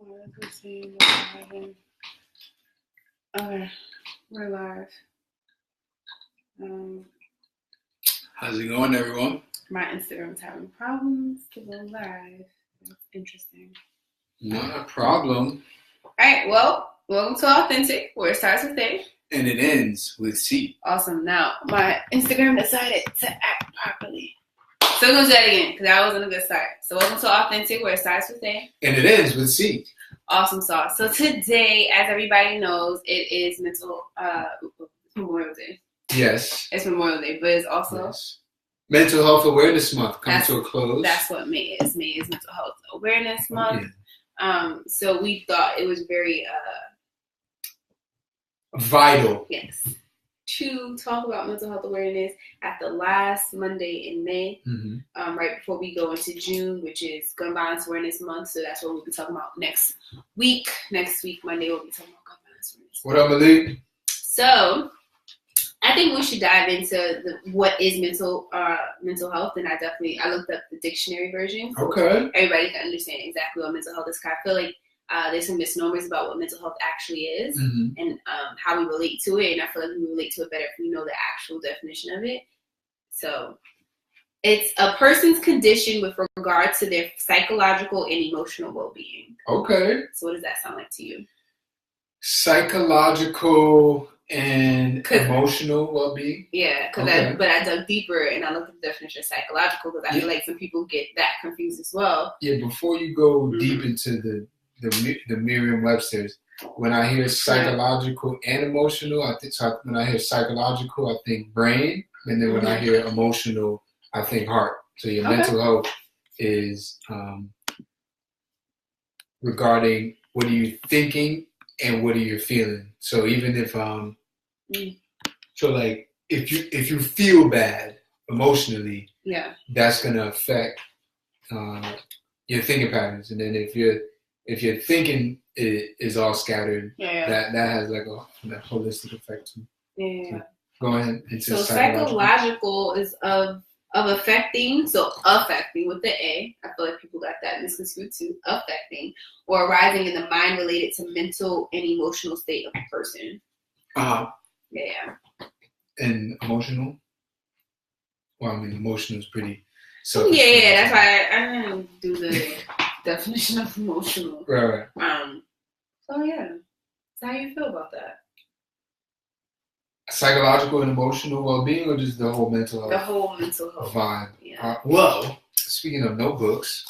Okay, we're live. How's it going, everyone? My Instagram's having problems to go live. That's interesting. Not a problem. All right, well, welcome to Au+hentiC, where it starts with A. And it ends with C. Awesome. Now, my Instagram decided to act properly. So we're going to do that again, because that wasn't a good start. So welcome to Au+hentiC, where it starts with A. And it ends with C. Awesome sauce. So today, as everybody knows, it is Memorial Day. Yes. It's Memorial Day, but it's also Mental Health Awareness Month coming to a close. That's what May is. May is Mental Health Awareness Month. Yeah. So we thought it was very vital. Yes. To talk about mental health awareness at the last Monday in May, right before we go into June, which is Gun Violence Awareness Month. So that's what we'll be talking about next week. Next week, Monday, we'll be talking about Gun Violence Awareness Month. What up, Malik? So I think we should dive into what is mental health, and I looked up the dictionary version. So everybody can understand exactly what mental health is. I feel like there's some misnomers about what mental health actually is and how we relate to it, and I feel like we relate to it better if we know the actual definition of it. So it's a person's condition with regard to their psychological and emotional well-being. Okay. So what does that sound like to you? Psychological and emotional well-being? Yeah, but I dug deeper and I looked at the definition of psychological because I feel like some people get that confused as well. Yeah, before you go deep into the Merriam-Webster's, when I hear psychological and emotional, when I hear psychological, I think brain, and then when I hear emotional, I think heart. So your mental health is regarding what are you thinking and what are you feeling. So even if if you feel bad emotionally, that's gonna affect your thinking patterns, and then if your thinking is all scattered, that has like a holistic effect too. Yeah. So go ahead. So psychological is of affecting. So affecting with the A. I feel like people got that misconstrued too. Affecting or arising in the mind related to mental and emotional state of a person. Yeah. And emotional? Well, I mean, emotional is pretty. Yeah, that's why I didn't do the definition of emotional. Right. So yeah. So how you feel about that? Psychological and emotional well-being, or just the whole mental health? The whole mental health vibe. Yeah. Well, speaking of notebooks,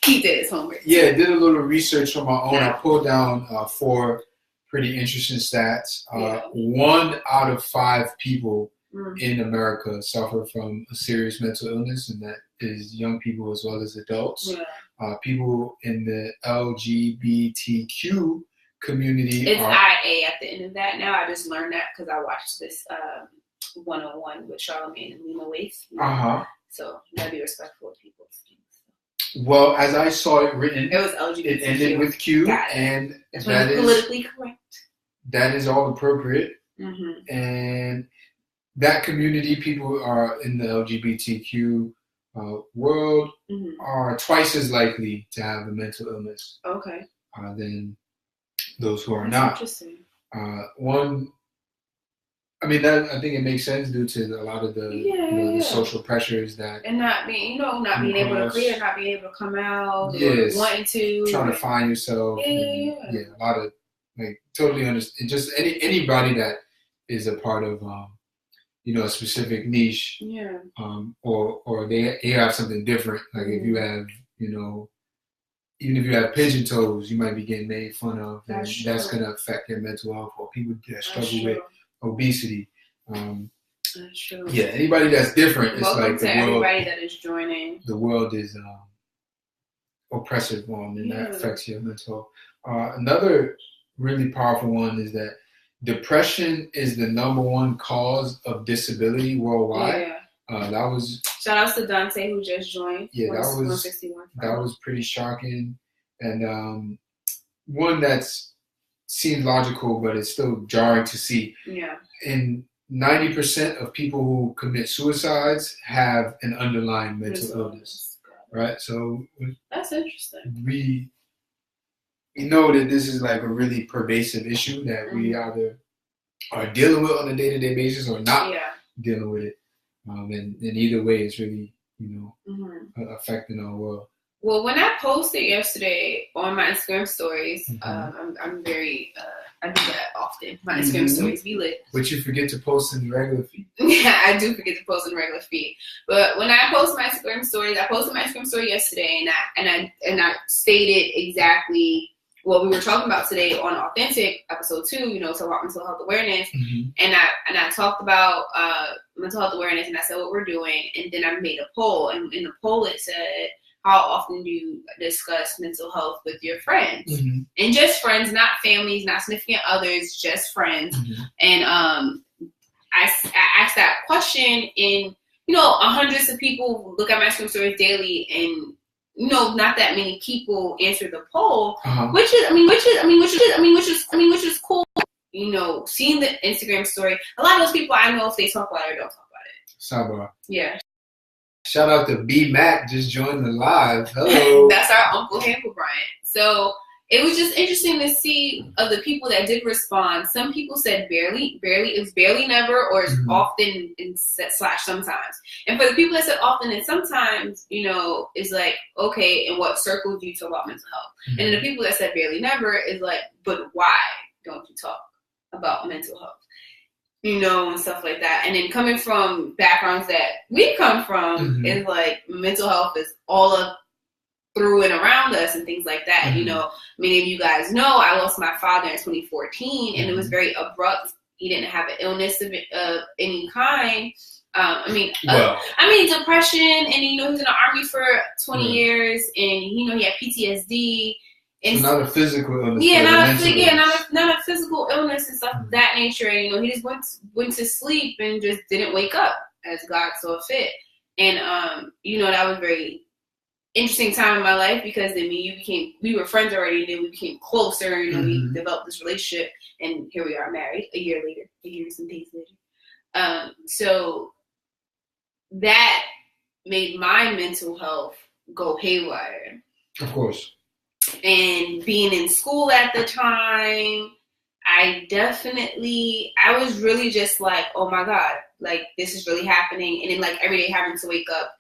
he did his homework. Yeah, I did a little research on my own. I pulled down 4 pretty interesting stats. 1 out of 5 people in America suffer from a serious mental illness, and that is young people as well as adults. People in the LGBTQ community. It's IA at the end of that now. I just learned that because I watched this 101 with Charlamagne and Lena Waithe. So you gotta be respectful of people's things. Well, as I saw it written, it was LGBTQ. It ended with Q, and that is politically correct. That is all appropriate. And that community, people are in the LGBTQ world, are twice as likely to have a mental illness than those who are not. Interesting. I think it makes sense due to a lot of the social pressures that not being able to create, not being able to come out, wanting to, trying to find yourself. A lot of totally understand. Just anybody that is a part of a specific niche, or they have something different. Like if you have even if you have pigeon toes, you might be getting made fun of, and that's going to affect your mental health. Or people that struggle with obesity. That's true. Yeah, anybody that's different, it's Welcome like to everybody that is joining. The world is oppressive and that affects your mental health. Another really powerful one is that depression is the #1 cause of disability worldwide. That was shout outs to Dante who just joined. That was pretty shocking, and one that's seems logical, but it's still jarring to see. And 90% of people who commit suicides have an underlying mental illness, right? So that's interesting. we know that this is like a really pervasive issue that we either are dealing with on a day-to-day basis or not dealing with it. And either way, it's really, affecting our world. Well, when I posted yesterday on my Instagram stories, I'm very, I do that often. My Instagram stories be lit. But you forget to post in the regular feed. Yeah, I do forget to post in the regular feed. But when I post my Instagram stories, I posted my Instagram story yesterday, and I stated exactly what we were talking about today on Au+hentiC episode 2. Talk about mental health awareness, and I talked about mental health awareness, and I said what we're doing, and then I made a poll, and in the poll it said, how often do you discuss mental health with your friends? And just friends, not families, not significant others, just friends. And I asked that question, and hundreds of people look at my Instagram stories daily, and not that many people answer the poll, which is cool. Seeing the Instagram story, a lot of those people I know if they talk about it or don't talk about it. Sidebar. Yeah. Shout out to B Mac, just joined the live. Hello. That's our Uncle Hamper Bryant. So it was just interesting to see of the people that did respond. Some people said barely, it's barely never, or it's often and / sometimes. And for the people that said often and sometimes, it's like, okay, in what circle do you talk about mental health? And then the people that said barely never is like, but why don't you talk about mental health? And stuff like that. And then coming from backgrounds that we come from, is like mental health is all up through and around us and things like that. Many of you guys know I lost my father in 2014, and it was very abrupt. He didn't have an illness of any kind. Depression, and he was in the Army for 20 years, and he had PTSD. And so not a physical illness. Not a physical illness and stuff of that nature. And, he just went to sleep and just didn't wake up as God saw fit. And, that was a very interesting time in my life, because then we were friends already, and then we became closer, and we developed this relationship, and here we are married a year and some days later. So that made my mental health go haywire. Of course. And being in school at the time, I was really just like, oh my God, like this is really happening. And then like every day having to wake up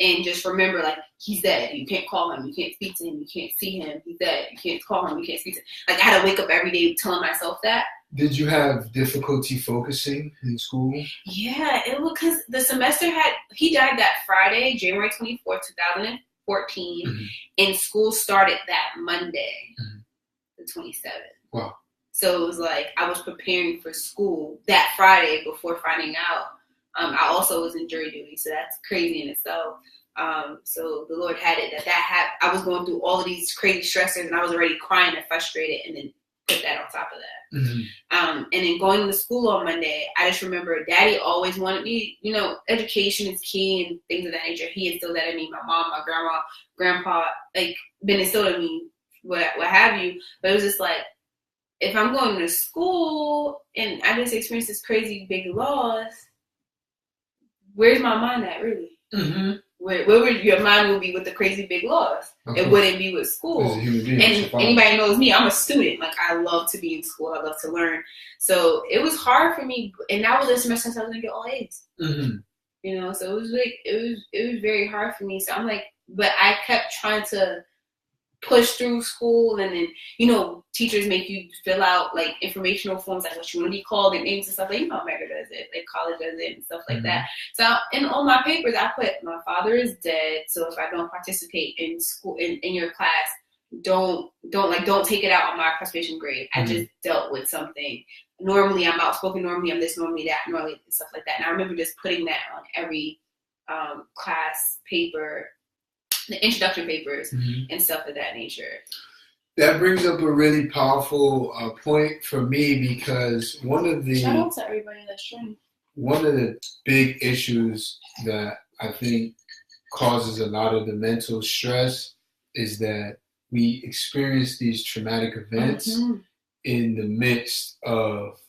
and just remember, like, he's dead. You can't call him. You can't speak to him. You can't see him. He's dead. You can't call him. You can't speak to him. Like I had to wake up every day telling myself that. Did you have difficulty focusing in school? Yeah, it was because the semester he died that Friday, January 24th, 2014, and school started that Monday, the 27th. Wow. So it was like I was preparing for school that Friday before finding out. I also was in jury duty, so that's crazy in itself. So the Lord had it that I was going through all of these crazy stressors, and I was already crying and frustrated, and then put that on top of that. And then going to school on Monday, I just remember Daddy always wanted me, education is key and things of that nature. He instilled that in me. My mom, my grandma, grandpa, like, been instilled in me, what have you. But it was just like, if I'm going to school and I just experienced this crazy big loss, where's my mind at, really? Where would your mind would be with the crazy big loss? It wouldn't be with school. And anybody knows me, I'm a student. Like, I love to be in school. I love to learn. So it was hard for me. And that was the semester I was going to get all A's. So it was like, it was very hard for me. So I'm like, but I kept trying to push through school, and then teachers make you fill out like informational forms, like what you want to be called and names and stuff. Like America does it, like college does it and stuff like that. So in all my papers, I put my father is dead. So if I don't participate in school in your class, don't take it out on my participation grade. I just dealt with something. Normally I'm outspoken. Normally I'm this. Normally that. Normally stuff like that. And I remember just putting that on every class paper. The introduction papers and stuff of that nature. That brings up a really powerful point for me, because shout out to everybody that's joined. One of the big issues that I think causes a lot of the mental stress is that we experience these traumatic events in the midst of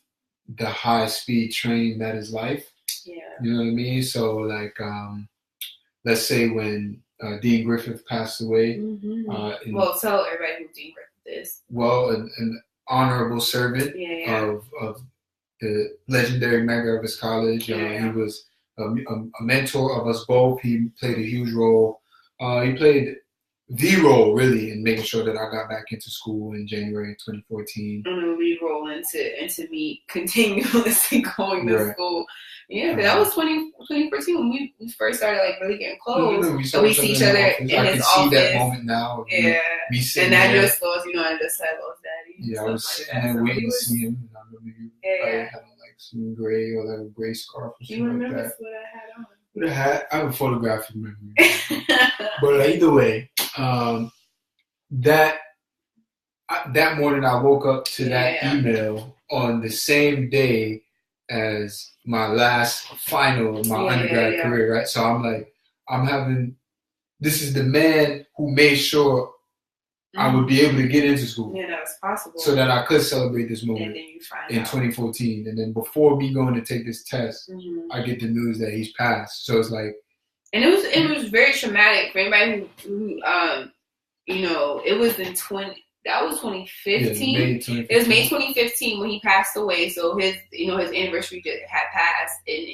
the high-speed train that is life. Yeah. You know what I mean? So, like, let's say when Dean Griffith passed away. Well, tell everybody who Dean Griffith this? Well, an honorable servant of the legendary member of his college. He was a mentor of us both. He played a huge role. He played the role, really, in making sure that I got back into school in January 2014. And then we roll into me continuously going to school. Yeah, because that was 2014 when we first started like really getting close. No, we see each other in his office. I can see that moment now. Yeah, and that just was, I just said, "Lost Daddy." Yeah, I was sitting there waiting to see him. And I remember you had on like some gray or like a gray scarf or something like that. You remember what I had on? With a hat, I have a photographic memory. But either way, that morning I woke up to that email on the same day as my last final of my undergrad career, right? So I'm like, this is the man who made sure I would be able to get into school. Yeah, that was possible. So that I could celebrate this moment and then you find in 2014. And then before me going to take this test, I get the news that he's passed. So it's like... And it was very traumatic for anybody who it was that was 2015. Yeah, May 2015. It was May 2015 when he passed away. So his anniversary had passed, and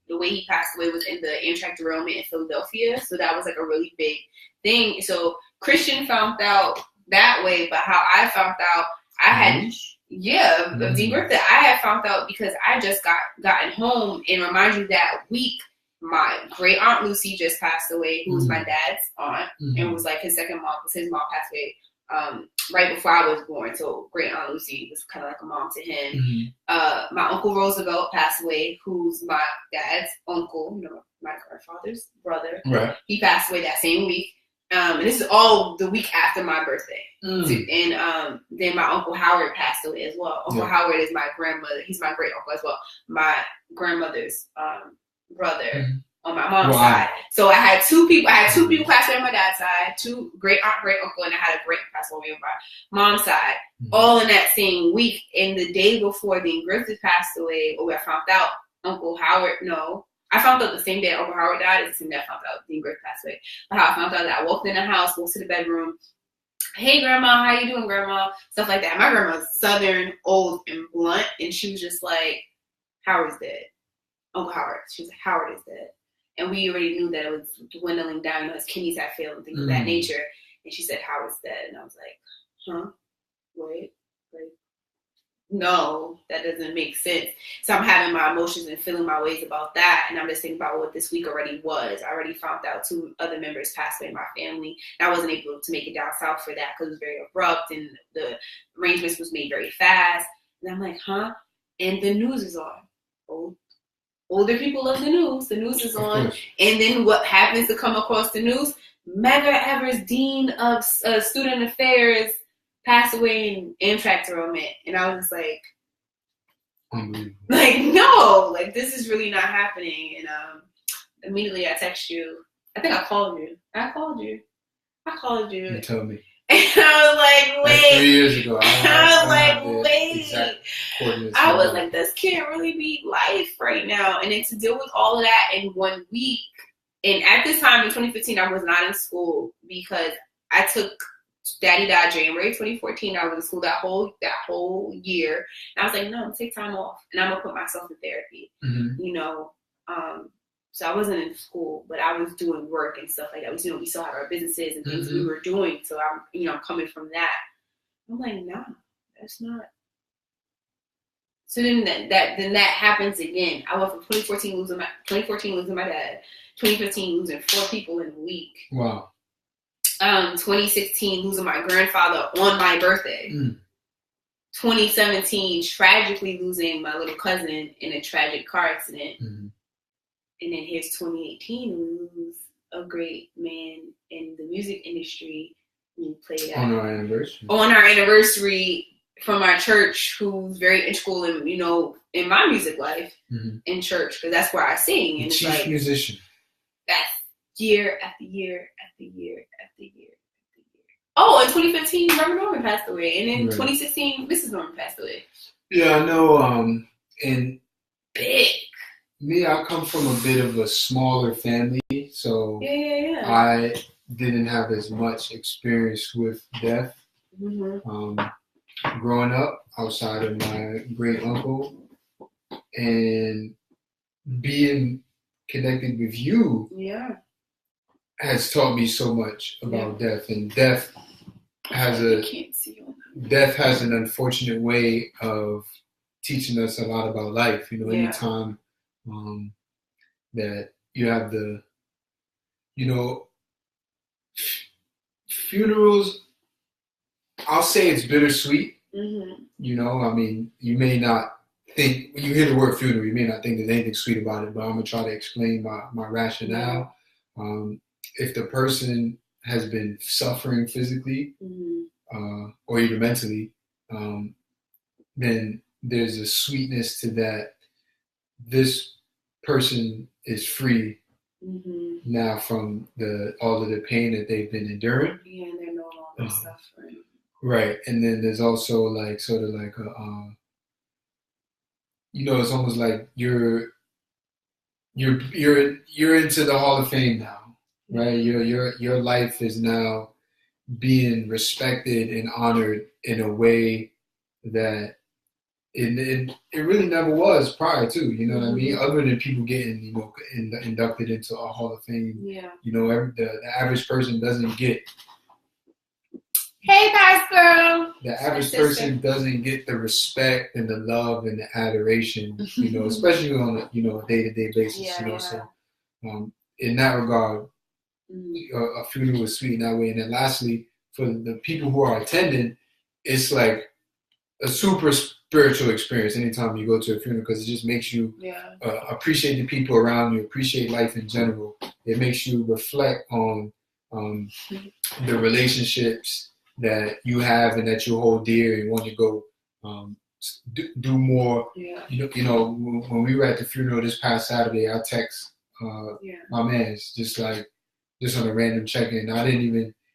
the way he passed away was in the Amtrak derailment in Philadelphia. So that was like a really big thing. So Christian found out that way, but how I found out, I had of Dean birthday. I had found out because I just gotten home, and remind you that week my great aunt Lucy just passed away, who was my dad's aunt, and was like his second mom, because his mom passed away right before I was born. So great aunt Lucy was kind of like a mom to him. My uncle Roosevelt passed away, who's my dad's uncle, my grandfather's brother. Right. He passed away that same week. And this is all the week after my birthday. And then my Uncle Howard passed away as well. Uncle Howard is my grandmother. He's my great uncle as well. My grandmother's brother on my mom's side. So I had two people passed away on my dad's side, two great aunt, great uncle, and I had a great passed away on my mom's side, all in that same week. And the day before Dean Griffith passed away, I found out Uncle Howard, I found out the same day Uncle Howard died. It's the same day I found out Dean Griffith passed away. But how I found out that I walked in the house, walked to the bedroom. Hey, Grandma, how you doing, Grandma? Stuff like that. My grandma's Southern, old, and blunt, and she was just like, Howard's dead. Uncle Howard. She was like, Howard is dead. And we already knew that it was dwindling down. His kidneys had failed and things of that nature. And she said, Howard's dead. And I was like, huh? Wait. No, that doesn't make sense. So I'm having my emotions and feeling my ways about that. And I'm just thinking about what this week already was. I already found out 2 other members passed away in my family. And I wasn't able to make it down south for that because it was very abrupt and the arrangements was made very fast. And I'm like, huh? And the news is on. Older people love the news. The news is on. And then what happens to come across the news? Medgar Evers, Dean of Student Affairs, passed away in Amtrak derailment. And I was just like, no, like this is really not happening. And immediately I text you. I think I called you. You told me. And I was like, wait. Like 3 years ago. I was like, wait. I was like, this can't really be life right now. And then to deal with all of that in 1 week. And at this time in 2015, I was not in school because I took Daddy died January 2014. I was in school that whole year. And I was like, no, take time off. And I'm going to put myself in therapy. So I wasn't in school, but I was doing work and stuff like that. We still had our businesses and things we were doing. So I'm coming from that. I'm like, no, that's not. So then that happens again. I went from 2014 losing my dad, 2015 losing 4 people in a week. Wow. 2016 losing my grandfather on my birthday. 2017 tragically losing my little cousin in a tragic car accident. And then here's 2018, we lose a great man in the music industry who played on our anniversary. On our anniversary from our church, who's very integral in, in my music life in church, because that's where I sing. And chief it's like musician. That's year after year after year after year after year. Oh, in 2015, Reverend Norman passed away, and in 2016, Mrs. Norman passed away. Yeah, I know. And big. Me, I come from a bit of a smaller family, so yeah. I didn't have as much experience with death Growing up outside of my great uncle and being connected with you has taught me so much about death. And death has an unfortunate way of teaching us a lot about life. You know, anytime that you have funerals, I'll say it's bittersweet. You know, I mean, you may not think, when you hear the word funeral, you may not think there's anything sweet about it, but I'm going to try to explain my rationale. If the person has been suffering physically or even mentally, then there's a sweetness to that. This person is free now from all of the pain that they've been enduring. Yeah, and they're no longer suffering. Right, and then there's also like sort of like it's almost like you're into the Hall of Fame now, right? Your life is now being respected and honored in a way that it really never was prior to, you know what I mean? Other than people getting, inducted into a Hall of Fame. Yeah. You know, the average person doesn't get. Hey, Vice Girl. The average person doesn't get the respect and the love and the adoration, especially on a day-to-day basis. Yeah, So in that regard, a funeral is sweet in that way. And then lastly, for the people who are attending, it's like a super spiritual experience anytime you go to a funeral, because it just makes you appreciate the people around you, appreciate life in general. It makes you reflect on the relationships that you have and that you hold dear and want to go do more. When we were at the funeral this past Saturday, I text my man's just on a random check-in.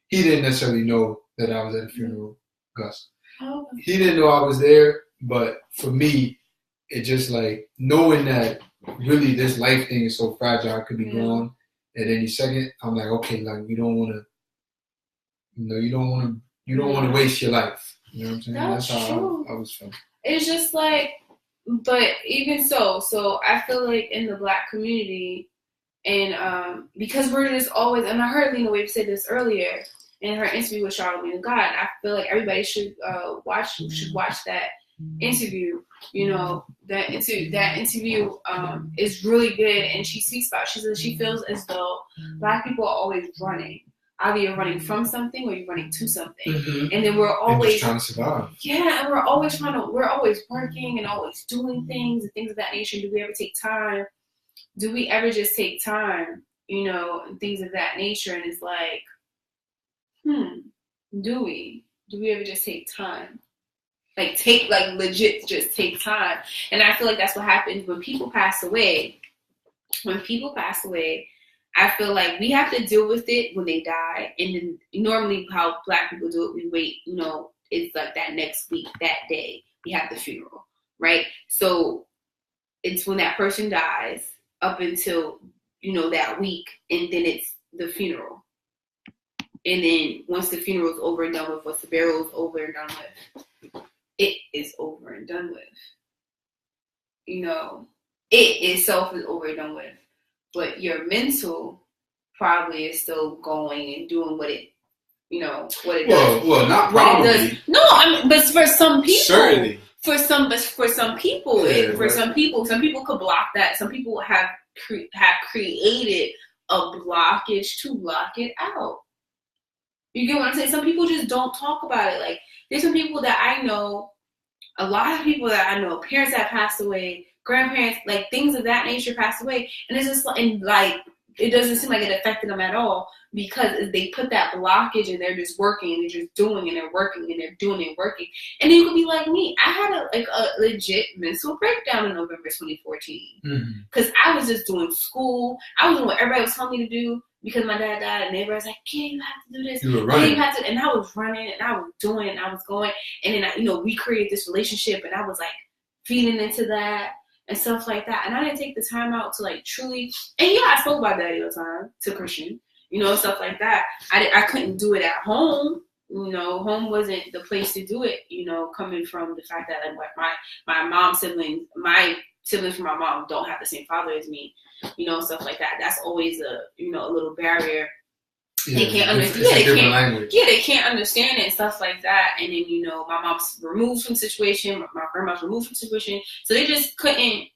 He didn't necessarily know that I was at the funeral, Gus. Oh. He didn't know I was there, but for me, it just like knowing that really this life thing is so fragile, it could be gone at any second. I'm like, okay, like you don't want to waste your life. You know what I'm saying? That's how I was feeling. It's just like, but even so I feel like in the Black community, and because we're just always, and I heard Lena Wave say this earlier in her interview with Charlamagne Tha God, I feel like everybody should watch that interview. That interview is really good, and she speaks about, she feels as though Black people are always running. Either you're running from something or you're running to something. And then we're always trying to survive. Yeah, and we're always working and always doing things and things of that nature. Do we ever take time? Do we ever just take time, and things of that nature? And it's like, do we ever just take time? Legit just take time. And I feel like that's what happens when people pass away. I feel like we have to deal with it when they die. And then normally how Black people do it, we wait, it's like that next week, that day, we have the funeral, right? So it's when that person dies up until, that week, and then it's the funeral. And then once the funeral is over and done with, once the burial is over and done with, it is over and done with. It itself is over and done with. But your mental probably is still going and doing what it does. Well, not probably. No, but for some people, certainly. For some people, some people could block that. Some people have created a blockage to block it out. You get what I'm saying? Some people just don't talk about it. Like, there's some people that I know, a lot of people that I know, parents that passed away, grandparents, like things of that nature passed away, and it's just it doesn't seem like it affected them at all, because they put that blockage and they're just working and they're just doing and they're working and they're doing and working. And then you could be like me. I had a legit mental breakdown in November 2014 because I was just doing school. I was doing what everybody was telling me to do because my dad died, and everybody was like, "Kid, you have to do this." You were running. You have to, and I was running and I was doing and I was going, and then we created this relationship, and I was like feeding into that and stuff like that. And I didn't take the time out to like truly, and I spoke about Daddy all the time to Christian, stuff like that. I couldn't do it at home, home wasn't the place to do it, coming from the fact that like my mom's siblings, my siblings from my mom don't have the same father as me, stuff like that. That's always a little barrier. They can't understand. They can't understand it and stuff like that. And then my mom's removed from the situation, my grandma's removed from the situation, so they just couldn't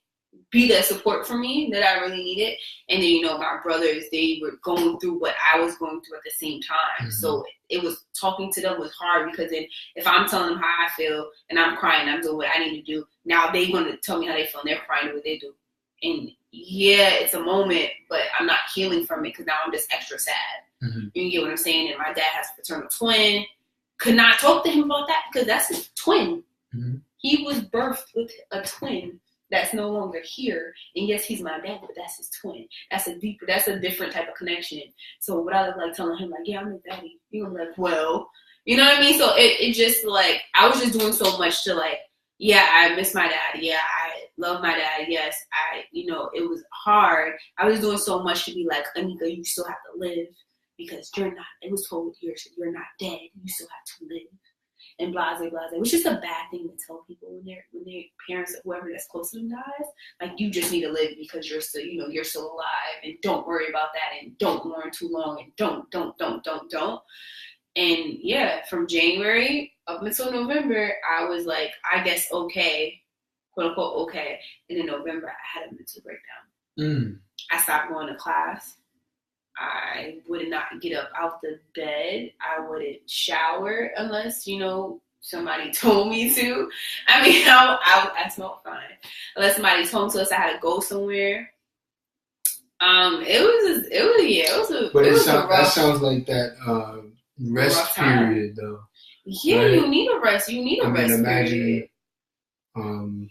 be that support for me that I really needed. And then my brothers, they were going through what I was going through at the same time. Mm-hmm. So it was, talking to them was hard, because then if I'm telling them how I feel and I'm crying, I'm doing what I need to do, now they're going to tell me how they feel and they're crying what they do. And yeah, it's a moment, but I'm not healing from it, because now I'm just extra sad. Mm-hmm. You get what I'm saying? And my dad has a fraternal twin. Could not talk to him about that, because that's his twin. Mm-hmm. He was birthed with a twin that's no longer here. And yes, he's my dad, but that's his twin. That's a different type of connection. So what I look like telling him, like, yeah, I'm his daddy. You're like, well, you know what I mean? So it just like, I was just doing so much to like, yeah, I miss my dad. Yeah, I love my dad. Yes, it was hard. I was doing so much to be like, Anika, you still have to live, because it was told you're not dead. You still have to live. And blase, which is a bad thing to tell people when their parents or whoever that's close to them dies. Like, you just need to live because you're still, you're still alive, and don't worry about that, and don't mourn too long, and don't. And yeah, from January up until November, I was like, I guess okay, quote unquote okay. And in November, I had a mental breakdown. I stopped going to class. I would not get up out the bed. I wouldn't shower unless, somebody told me to. I mean, I smelled fine. Unless somebody told me to, so I had to go somewhere. That sounds like that rest period, though. Yeah, right? You need a rest. You need a rest period. Imagine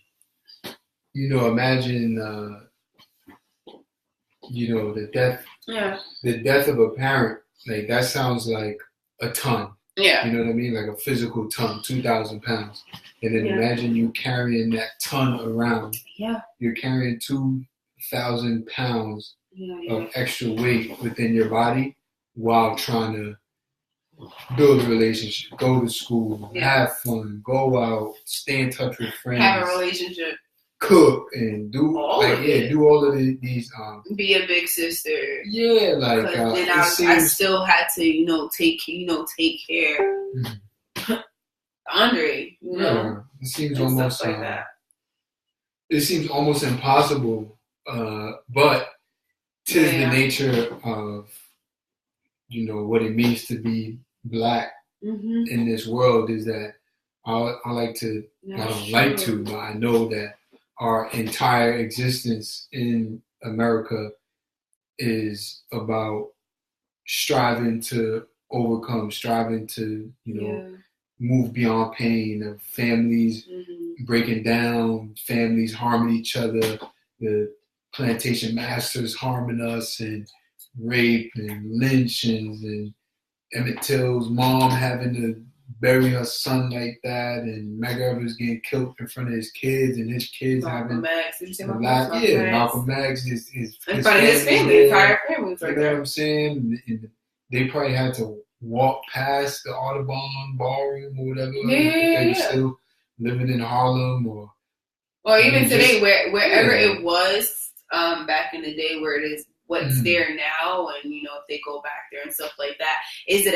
the death. Yeah. The death of a parent, like, that sounds like a ton. Yeah. You know what I mean? Like a physical ton, 2,000 pounds. And then imagine you carrying that ton around. Yeah. You're carrying 2,000 pounds of extra weight within your body while trying to build a relationship, go to school, have fun, go out, stay in touch with friends. Have a relationship. Cook and do all of these. Be a big sister. Yeah, like then I still had to, take care. Mm-hmm. Andre, it seems almost like that. It seems almost impossible, but 'tis the nature of what it means to be Black in this world. Is that I know that our entire existence in America is about striving to overcome, striving to, move beyond pain of families breaking down, families harming each other, the plantation masters harming us, and rape and lynchings, and Emmett Till's mom having to bury her son like that, and Medgar was getting killed in front of his kids, and his kids Malcolm X. Malcolm X, his family, entire family was right there. You know what I'm saying? And they probably had to walk past the Audubon ballroom or whatever. They were still living in Harlem, or even today, wherever it was back in the day, where it is. What's there now, and if they go back there and stuff like that, is it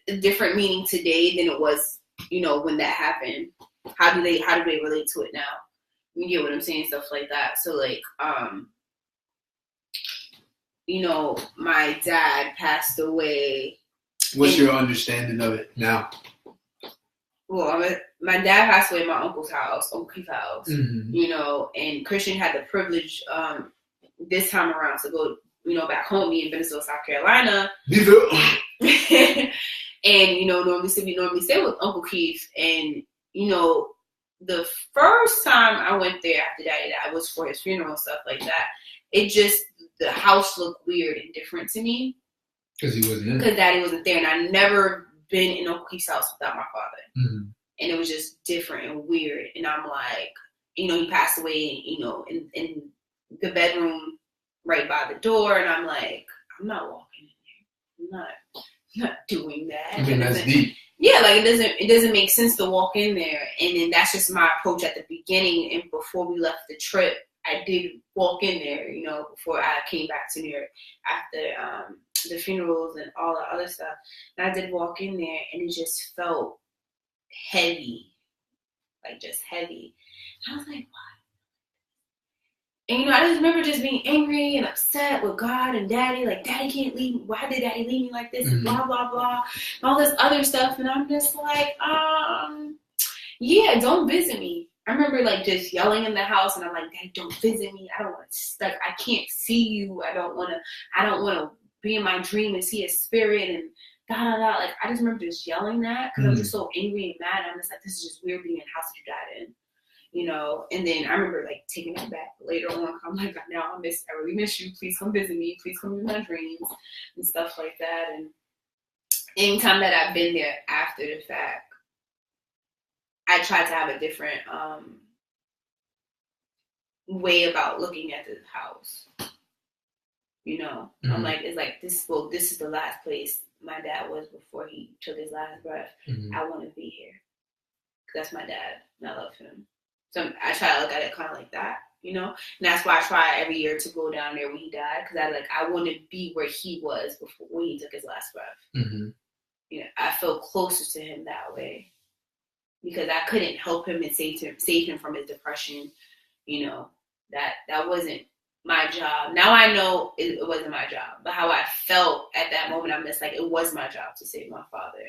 a different meaning today than it was when that happened? How do they relate to it now? You get what I'm saying? Stuff like that. So like my dad passed away. What's your understanding of it now? Well, my dad passed away at my uncle's house, Uncle Keith's house. And Christian had the privilege this time around to go, back home, me in Venezuela, South Carolina. And, normally stay with Uncle Keith. And, the first time I went there after Daddy died was for his funeral and stuff like that. The house looked weird and different to me. Because he wasn't in it. Because Daddy wasn't there. And I'd never been in Uncle Keith's house without my father. Mm-hmm. And it was just different and weird. And I'm like, he passed away, in the bedroom right by the door, and I'm like, I'm not walking in there. I'm not. not doing that. I mean, that's deep. Yeah, like it doesn't make sense to walk in there. And then that's just my approach at the beginning. And before we left the trip, I did walk in there, you know, before I came back to New York after the funerals and all the other stuff. And I did walk in there, and it just felt heavy, like just heavy. And I was like, why? And, you know, I just remember just being angry and upset with God and Daddy. Like, Daddy can't leave me. Why did Daddy leave me like this? And blah, blah, blah. And all this other stuff. And I'm just like, yeah, don't visit me. I remember, like, just yelling in the house. And I'm like, Daddy, don't visit me. I don't want to, like, I can't see you. I don't want to be in my dream and see a spirit and da-da-da. Like, I just remember just yelling that because I'm just so angry and mad. I'm just like, this is just weird being in a house that you died in. You know, and then I remember like taking it back later on. I'm like, now I really miss you. Please come visit me. Please come in my dreams and stuff like that. And anytime that I've been there after the fact, I try to have a different way about looking at the house. You know, I'm like, it's like this is the last place my dad was before he took his last breath. I want to be here because that's my dad and I love him. So I try to look at it kind of like that, you know? And that's why I try every year to go down there when he died, because I want to be where he was before when he took his last breath. You know, I feel closer to him that way because I couldn't help him and save him from his depression. You know, that wasn't my job. Now I know it wasn't my job, but how I felt at that moment, I'm just like, it was my job to save my father.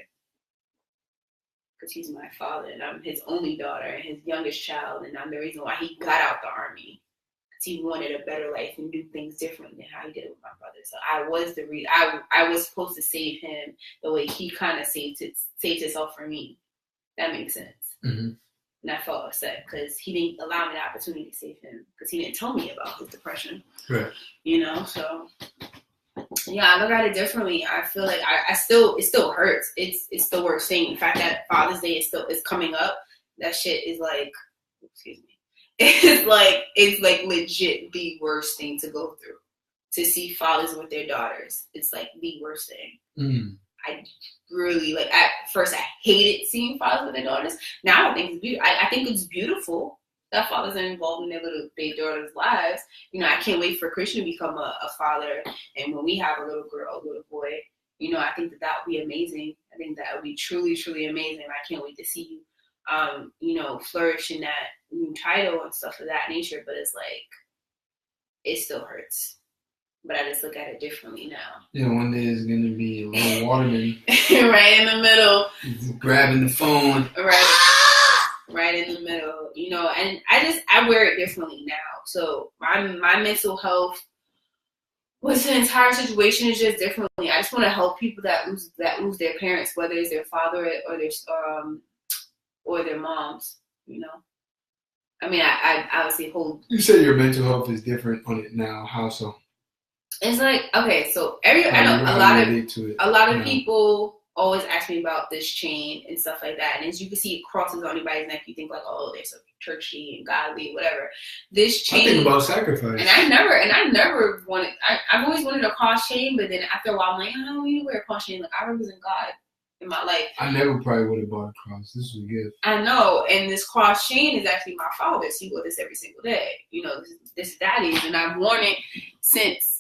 Because he's my father, and I'm his only daughter and his youngest child, and I'm the reason why he got out the army. Because he wanted a better life and do things differently than how he did it with my brother. So I was the reason. I was supposed to save him the way he kind of saved himself for me. That makes sense. And I felt upset because he didn't allow me the opportunity to save him because he didn't tell me about his depression. Right. You know, so. Yeah, I look at it differently. I feel like it still hurts. It's the worst thing. In fact, that Father's Day is coming up. That shit is like, excuse me. It's like legit the worst thing to go through. To see fathers with their daughters. It's like the worst thing. I really at first I hated seeing fathers with their daughters. Now I think it's beautiful. I think it's beautiful that fathers are involved in their little baby daughters' lives. You know, I can't wait for Christian to become a father. And when we have a little girl, a little boy, you know, I think that would be amazing. I think that would be truly, truly amazing. I can't wait to see you, you know, flourish in that new title and stuff of that nature. But it's like, it still hurts. But I just look at it differently now. Yeah, one day it's going to be a little Waterman. Right in the middle. Grabbing the phone. Right in the middle, you know, and I wear it differently now. So my mental health with the entire situation is just differently. I just want to help people that lose their parents, whether it's their father or their moms, you know. I mean, I obviously hold. You say your mental health is different on it now. How so? It's like, okay, so I know a lot of people always ask me about this chain and stuff like that. And as you can see, it crosses on anybody's neck. You think like, oh, they're so churchy and godly, whatever. This chain. I think about sacrifice. And I never wanted. I've always wanted a cross chain, but then after a while, I'm like, I don't need to wear a cross chain. Like I represent God in my life. I never probably would have bought a cross. This was a gift. I know, and this cross chain is actually my father's. He wore this every single day. You know, this daddy's, and I've worn it since.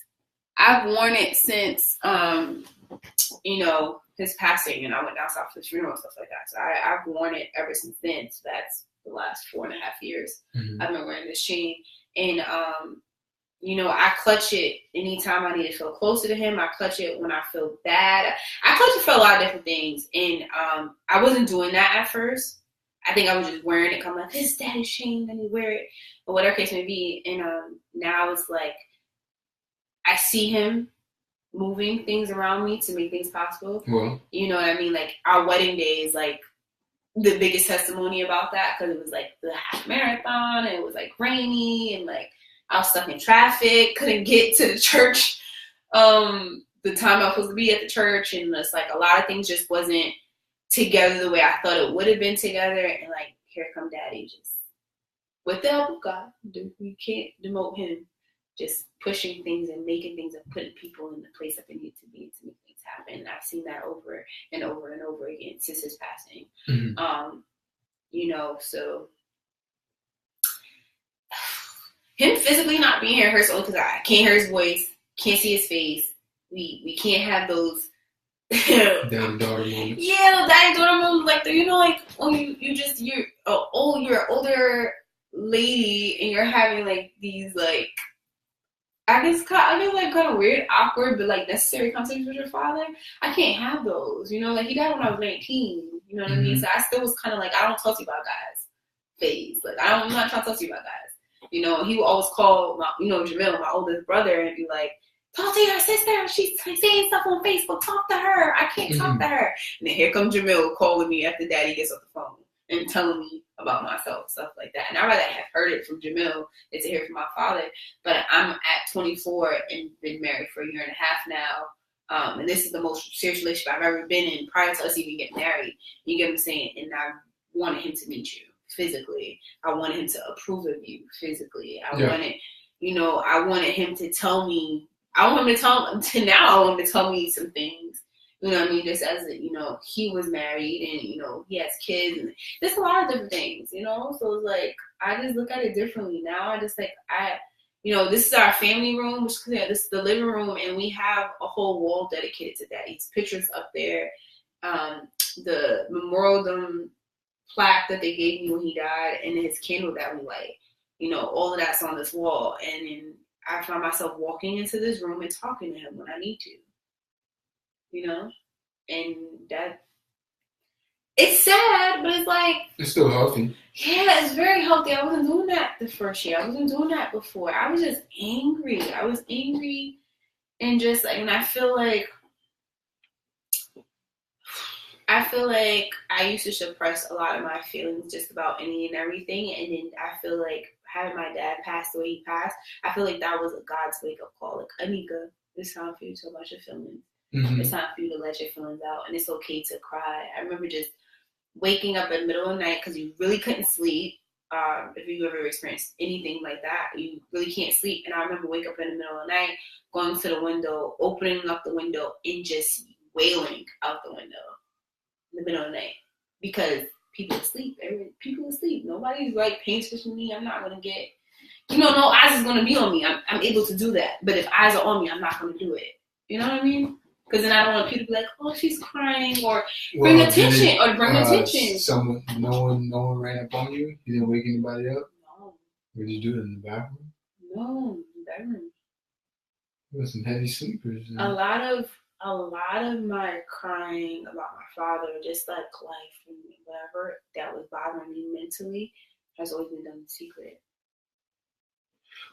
You know, his passing, and I went down south for his funeral and stuff like that. So I've worn it ever since then. So that's the last 4.5 years. I've been wearing this chain. And, you know, I clutch it anytime I need to feel closer to him. I clutch it when I feel bad. I clutch it for a lot of different things. And I wasn't doing that at first. I think I was just wearing it. I'm like, this daddy's chain, let me wear it. Or whatever case may be. And now it's like, I see him moving things around me to make things possible. Well, you know what I mean? Like our wedding day is like the biggest testimony about that because it was like the half marathon and it was like rainy and like I was stuck in traffic, couldn't get to the church the time I was supposed to be at the church, and it's like a lot of things just wasn't together the way I thought it would have been together. And like, here come Daddy, just with the help of God, we can't demote him. Just pushing things and making things and putting people in the place that they need to be to make things happened. I've seen that over and over and over again since his passing. So him physically not being here hurts only because I can't hear his voice, can't see his face. We can't have those daddy-daughter moments. Yeah, daddy-daughter moments, like when you're an older lady and you're having like these like I guess kind of weird, awkward, but like necessary conversations with your father. I can't have those, he died when I was 19. You know what I mean? So I still was kind of like, I don't talk to you about guys phase. Like I'm not trying to talk to you about guys. He would always call my, Jamil, my oldest brother, and be like, talk to your sister. She's saying stuff on Facebook. Talk to her. I can't talk to her. And then here comes Jamil calling me after Daddy gets off the phone and telling me about myself, stuff like that. And I'd rather have heard it from Jamil than to hear it from my father. But I'm at 24 and been married for a year and a half now. And this is the most serious relationship I've ever been in prior to us even getting married. You get what I'm saying? And I wanted him to meet you physically. I wanted him to approve of you physically. I wanted him to tell me. I want him to tell me some things. You know what I mean? Just as he was married and he has kids and there's a lot of different things. So it's like I just look at it differently now. I just like this is our family room, which this is the living room, and we have a whole wall dedicated to Daddy's pictures up there. The memorial plaque that they gave me when he died, and his candle that we light. All of that's on this wall, and then I find myself walking into this room and talking to him when I need to. And that it's sad, but it's like it's still healthy. Yeah, it's very healthy. I wasn't doing that the first year. I wasn't doing that before. I was just angry. And just like, and I feel like I used to suppress a lot of my feelings just about any and everything. And then I feel like having my dad pass the way he passed, I feel like that was a God's wake-up call. Like, Anika, it's time for you to talk about your feelings. It's time for you to let your feelings out. And it's okay to cry. I remember just waking up in the middle of the night because you really couldn't sleep. If you ever experienced anything like that, you really can't sleep. And I remember waking up in the middle of the night, going to the window, opening up the window, and just wailing out the window in the middle of the night because people asleep. People asleep. Nobody's like paying attention to me. I'm not gonna get, no eyes is gonna be on me. I'm able to do that. But if eyes are on me, I'm not gonna do it. You know what I mean? Because then I don't want people to be like, oh, she's crying, or bring attention. No one ran up on you? You didn't wake anybody up? No. What did you do, in the bathroom? No, in the bedroom. You were some heavy sleepers. A lot of my crying about my father, just like life and whatever that was bothering me mentally, has always been done in secret.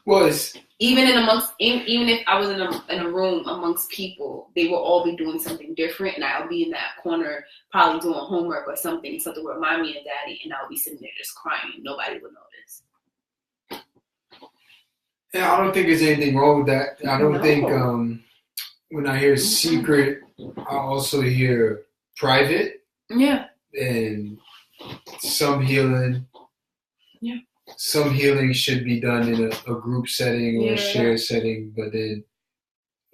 Well, even if I was in a room amongst people, they will all be doing something different, and I'll be in that corner probably doing homework or something will remind me of Daddy, and I'll be sitting there just crying. Nobody would notice. Yeah, I don't think there's anything wrong with that. I don't think when I hear secret, I also hear private. Yeah. And some healing. Yeah. Some healing should be done in a group setting or a shared setting, but then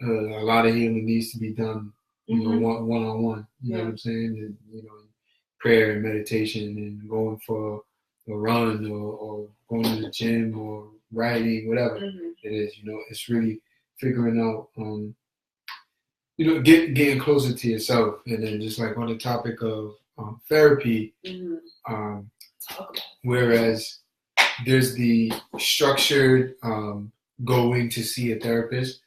a lot of healing needs to be done, one-on-one. You know what I'm saying? And, prayer and meditation and going for a run or going to the gym or writing, whatever it is. It's really figuring out, getting closer to yourself. And then just like on the topic of therapy, whereas there's the structured going to see a therapist.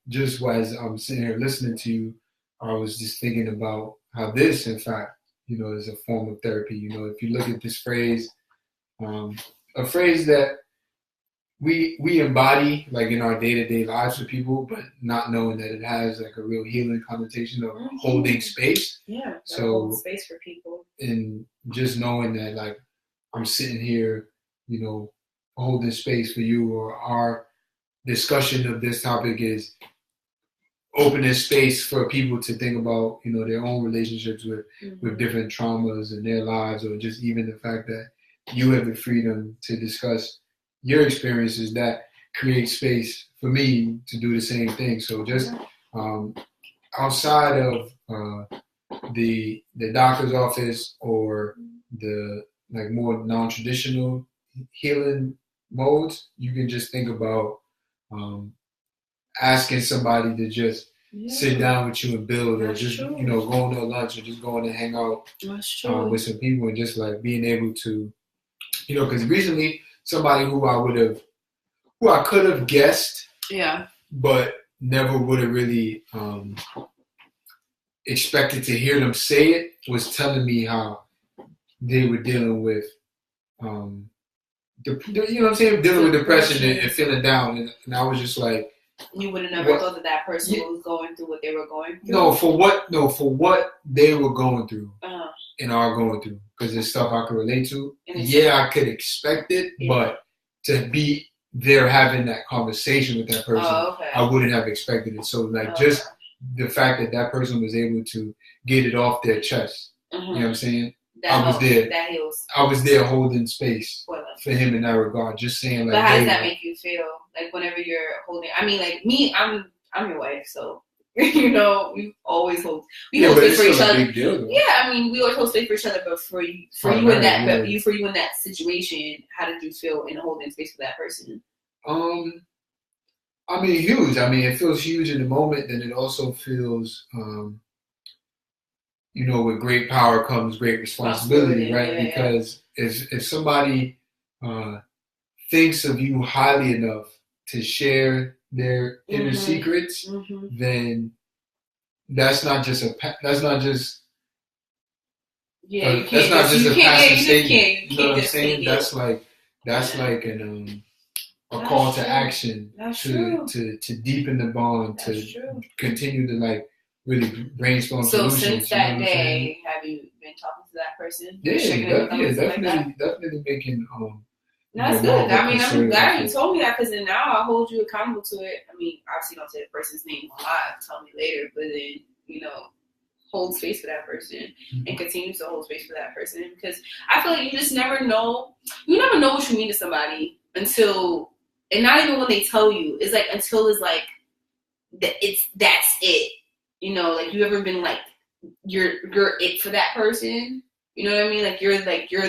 Just as I'm sitting here listening to you, I was just thinking about how this, in fact, is a form of therapy. If you look at this phrase, a phrase that we embody like in our day-to-day lives for people, but not knowing that it has like a real healing connotation of holding space. Yeah, so hold space for people. And just knowing that like I'm sitting here, holding space for you, or our discussion of this topic is opening space for people to think about, their own relationships with different traumas in their lives, or just even the fact that you have the freedom to discuss your experiences, that creates space for me to do the same thing. So just outside of the doctor's office or the like more non-traditional healing modes, you can just think about asking somebody to just sit down with you and build, or just going to lunch, or just going to hang out with some people, and just like being able to, because recently somebody who I could have guessed, but never would have really expected to hear them say it, was telling me how they were dealing with dealing with depression and feeling down, and I was just like, you would have never thought that person was going through what they were going through. No, for what they were going through and are going through, because it's stuff I could relate to. I could expect it, but to be there having that conversation with that person, I wouldn't have expected it. So like just the fact that person was able to get it off their chest, you know what I'm saying? I was there. That heals. I was there holding space for him in that regard. Just saying, like. But how does that make you feel? Like whenever you're holding. I mean, like me, I'm your wife, so we always hold. We hold space for each other. Big deal, I mean, we always hold space for each other. But for you in that situation, how did you feel in holding space for that person? I mean, huge. I mean, it feels huge in the moment. Then it also feels. With great power comes great responsibility, right? Because if somebody thinks of you highly enough to share their inner secrets, then that's not just a passive statement. You know what I'm saying? That's like a call to action to deepen the bond, to continue to like really brainstorm solutions. So since that day, have you been talking to that person? Definitely making. That's good. I mean, I'm glad you told me that, because then now I'll hold you accountable to it. I mean, obviously don't say the person's name live, tell me later, but then, hold space for that person and continue to hold space for that person, because I feel like you just never know. You never know what you mean to somebody until, and not even when they tell you, it's like until it's like, that's it. Like you ever been like, you're it for that person. You know what I mean? Like you're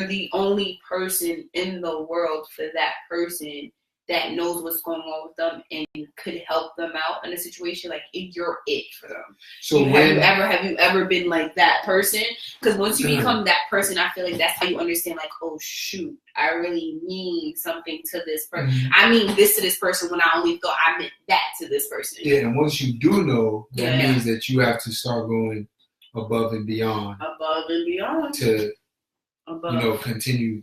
the only person in the world for that person that knows what's going on with them and could help them out in a situation. Like you're it for them. So have you ever been like that person? Because once you become that person, I feel like that's how you understand. Like, oh shoot, I really mean something to this person. I mean this to this person when I only thought I meant that to this person. Yeah, and once you do know, that means that you have to start going above and beyond to continue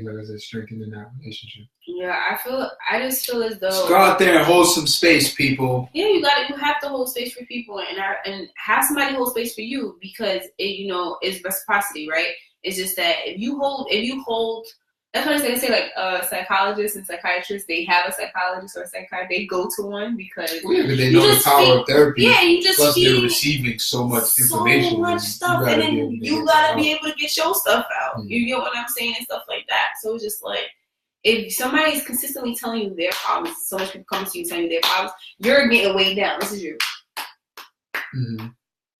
like I said, strengthening that relationship. I just feel as though, just go out there and hold some space, people. You have to hold space for people and have somebody hold space for you, because it it's reciprocity, right? It's just that if you hold that's what I say like psychologists and psychiatrists, they have a psychologist or a psychiatrist, they go to one because they know the power of therapy. You just plus they're receiving so much information, so much stuff, and then you gotta be able to get your stuff out. You get what I'm saying, and stuff like that. So it's just like, if somebody's consistently telling you their problems, so much people come to you telling you their problems, you're getting weighed down. This is you.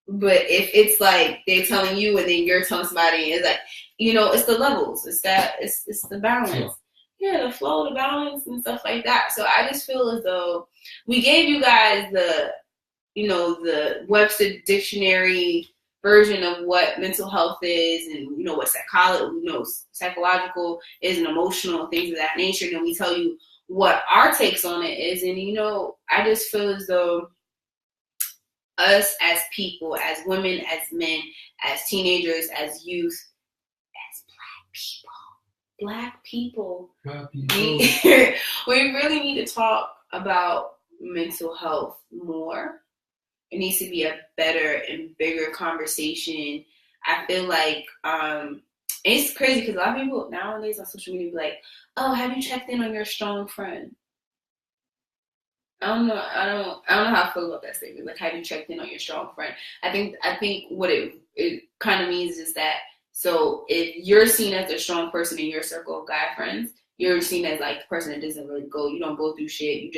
But if it's like they're telling you and then you're telling somebody, it's like, it's the levels. It's the balance. The flow, the balance, and stuff like that. So I just feel as though we gave you guys the Webster Dictionary version of what mental health is, and what psychological is and emotional and things of that nature. And then we tell you what our takes on it is. And I just feel as though us as people, as women, as men, as teenagers, as youth, as black people, we really need to talk about mental health more. It needs to be a better and bigger conversation. I feel like it's crazy because a lot of people nowadays on social media be like, "Oh, have you checked in on your strong friend?" I don't know how I feel about that statement. Like, have you checked in on your strong friend? I think what it kind of means is that, so if you're seen as a strong person in your circle of guy friends, you're seen as like the person that doesn't really you don't go through shit. You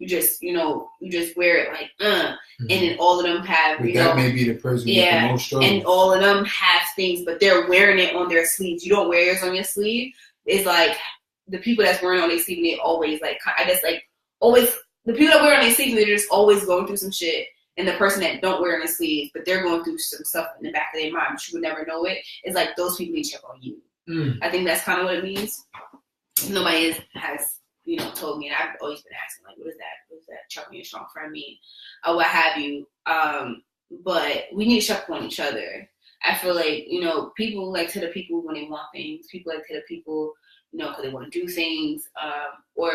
just wear it like, and then all of them have, but that may be the person with the most struggle. And all of them have things, but they're wearing it on their sleeves. You don't wear yours on your sleeve. It's like the people that's wearing it on their sleeve, they always like, I guess like always the people that wear it on their sleeve, they're just always going through some shit. And the person that don't wear it on their sleeve, but they're going through some stuff in the back of their mind, but you would never know it. It's like those people need to check on you. I think that's kind of what it means. Nobody has told me, and I've always been asking, like, what is that check on your strong friend mean? What have you? But we need to check on each other. I feel like, people like to the people when they want things. People like to the people, because they want to do things, or,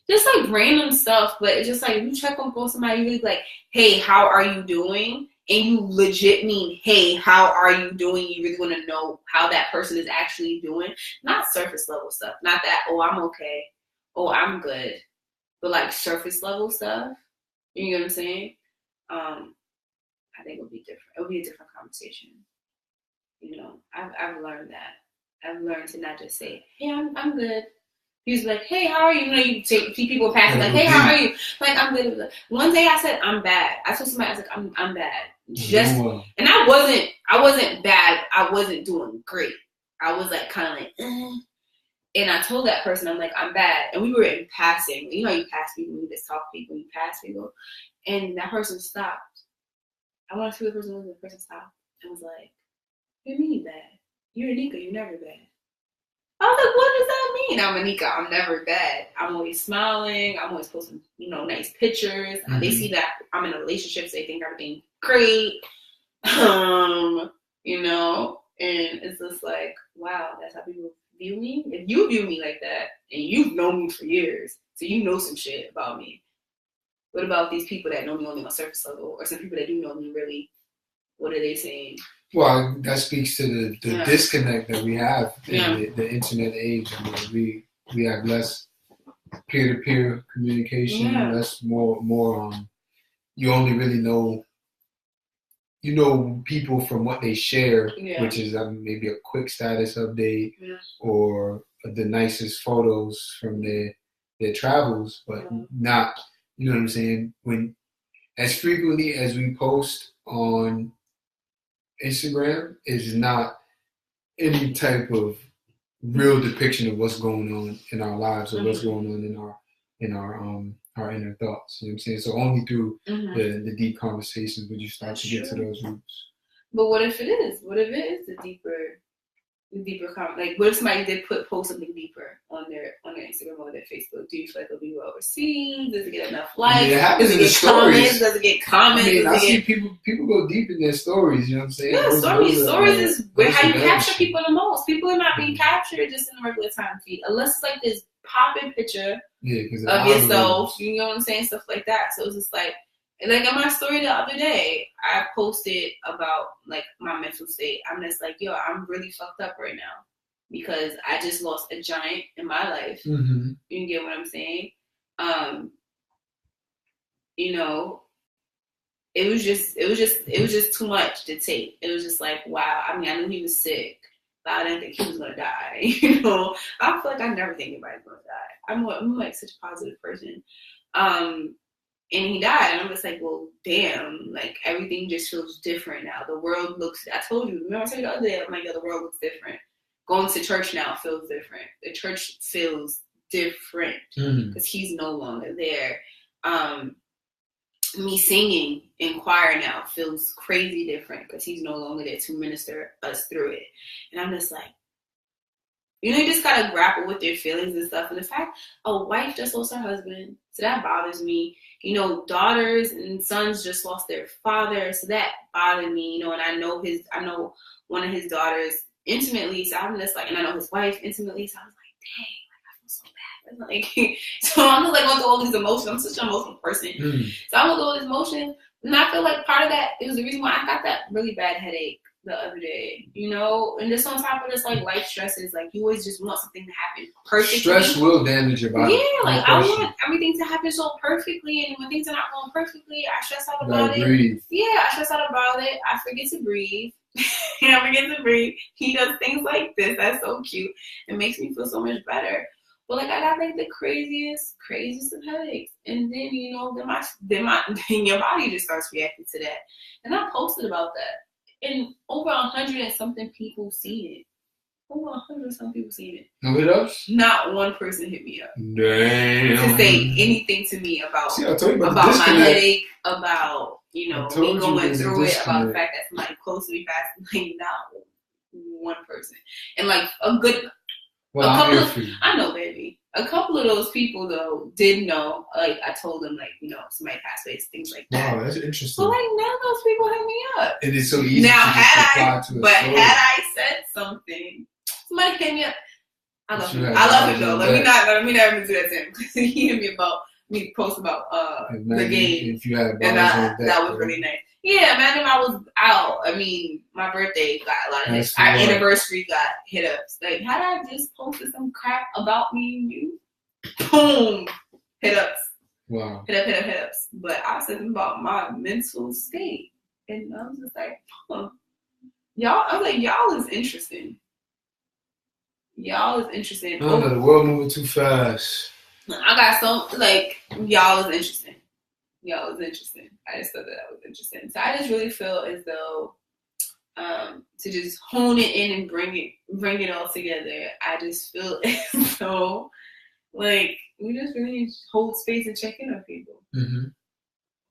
just like random stuff. But it's just like, if you check on somebody, you really like, hey, how are you doing? And you legit mean, hey, how are you doing? You really want to know how that person is actually doing. Not surface level stuff. Not that, oh, I'm okay. Oh, I'm good. But like surface level stuff. You know what I'm saying? I think it would be different. It would be a different conversation. I've learned that. I've learned to not just say, hey, I'm good. He was like, hey, how are you? You see people passing like, hey, how are you? Like, I'm good. One day I said, I'm bad. I told somebody, I was like, I'm bad. And I wasn't bad. I wasn't doing great. I was like, kind of like, And I told that person, I'm like, I'm bad. And we were in passing. You pass people, you just talk to people, you pass people. And that person stopped. I want to see what the person was. The person stopped and was like, what do you mean bad? You're Anika, you're never bad. I was like, what does that mean? I'm Anika, I'm never bad. I'm always smiling. I'm always posting, nice pictures. They see that I'm in a relationship, so they think everything's great. And it's just like, wow, that's how people view me. If you view me like that, and you've known me for years, so you know some shit about me. What about these people that know me only on surface level, or some people that do know me really? What are they saying? Well, that speaks to the disconnect that we have in the internet age. I mean, we have less peer-to-peer communication, less more. You only really know people from what they share, which is maybe a quick status update or the nicest photos from their travels, but not, you know what I'm saying? When as frequently as we post on Instagram is not any type of real depiction of what's going on in our lives or what's going on in our inner thoughts. You know what I'm saying? So only through the deep conversations would you start to get to those roots. But what if it is? What if it is the deeper like, what if somebody did post something deeper on their Instagram or their Facebook? Do you feel like it'll be well received? Does it get enough likes? It happens Does it in the get stories. comments? Does it get comments? I see people go deep in their stories. You know what I'm saying? Yeah, stories is how you capture people the most. People are not being captured just in the regular time feed, unless it's like this popping picture of yourself. You know what I'm saying? Stuff like that. So it's just like in my story the other day, I posted about like my mental state. I'm just like, yo, I'm really fucked up right now because I just lost a giant in my life. You get what I'm saying? It was just too much to take. It was just like, wow. I mean, I knew he was sick, but I didn't think he was gonna die. I feel like I never think anybody's gonna die. I'm like such a positive person. And he died, and I'm just like, well, damn, like everything just feels different now. The world looks. I told you. Remember I told you the other day, I'm like, yeah, the world looks different. Going to church now feels different. The church feels different because he's no longer there. Me singing in choir now feels crazy different because he's no longer there to minister us through it. And I'm just like, you just gotta grapple with their feelings and stuff. And the fact a wife just lost her husband, so that bothers me. Daughters and sons just lost their father, so that bothered me. And I know one of his daughters intimately, so I'm just like, and I know his wife intimately, so I was like, dang, like I feel so bad. Like, so I'm just like going through all these emotions. I'm such an emotional person, so I'm going through all these emotions, and I feel like part of that is the reason why I got that really bad headache the other day, and just on top of this, like life stresses, like you always just want something to happen perfectly. Stress will damage your body. Yeah, like I want everything to happen so perfectly, and when things are not going perfectly, I stress out about it. Breathe. Yeah, I stress out about it. I forget to breathe. I'm gonna get to breathe. He does things like this. That's so cute. It makes me feel so much better. But like I got like the craziest of headaches, and then then your body just starts reacting to that. And I posted about that, and over 100 and something people seen it. Over 100 and some people seen it. No hit ups? Not one person hit me up. Damn. To say anything to me about my headache, about me going through it, about the fact that somebody close to me passed. Like not one person, and like a good. Well, I'm here for you. I know, baby. A couple of those people though did know. Like I told them, like somebody passed away, things like that. Wow, that's interesting. But like none of those people hit me up. It is so easy. Now had I said something, somebody hit me up. I love him though. Let me not even do that to him because he hit me about me post about the game. If you had and that was really nice. Yeah, imagine I was out. I mean, my birthday got a lot of hits. Our anniversary got hit ups. Like, had I just posted some crap about me and you, boom, hit ups. Wow. Hit ups. But I said about my mental state. And I was just like, y'all is interesting. Y'all is interesting. I don't know, the world moving too fast. I got y'all is interesting. Y'all was interesting. I just thought that was interesting. So I just really feel as though to just hone it in and bring it all together. I just feel as though like we just really hold space and check in on people. Mm-hmm.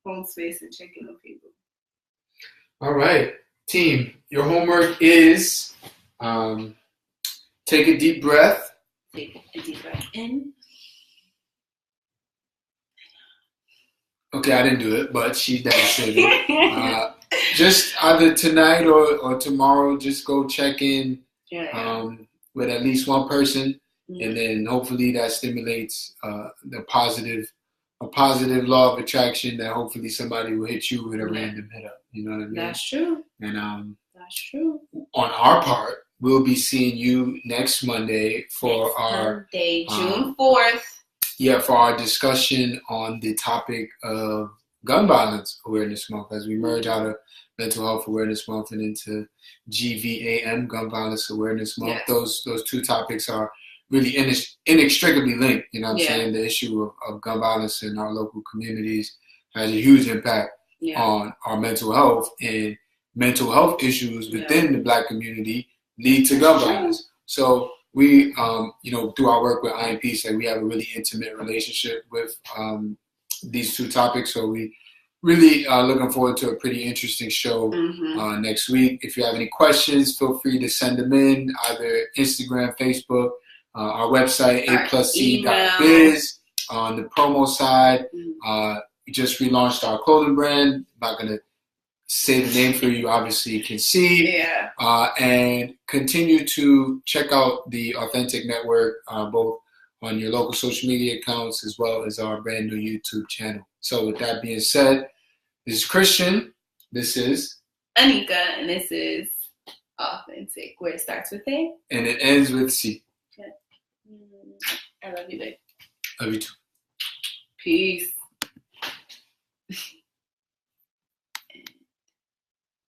Hold space and check in on people. All right, team. Your homework is take a deep breath. Take a deep breath in. Okay, I didn't do it, but she said it. Just either tonight or tomorrow, just go check in with at least one person, and then hopefully that stimulates a positive law of attraction that hopefully somebody will hit you with a random hit up. You know what I mean? That's true. And that's true. On our part, we'll be seeing you next Monday for June 4th. Yeah, for our discussion on the topic of Gun Violence Awareness Month as we merge out of Mental Health Awareness Month and into GVAM, Gun Violence Awareness Month. Yes. Those two topics are really inextricably linked. You know what I'm saying? The issue of gun violence in our local communities has a huge impact on our mental health, and mental health issues within the Black community lead to gun violence. So we, through our work with InPeace, we have a really intimate relationship with these two topics. So we really looking forward to a pretty interesting show next week. If you have any questions, feel free to send them in, either Instagram, Facebook, our website, A+C.biz. On the promo side, we just relaunched our clothing brand. I'm not going to say the name for you, obviously you can see. Yeah. And continue to check out the Au+hentiC Network, both on your local social media accounts as well as our brand new YouTube channel. So with that being said, this is Christian. This is Anika, and this is Au+hentiC, where it starts with A. And it ends with C. I love you, babe. Love you too. Peace.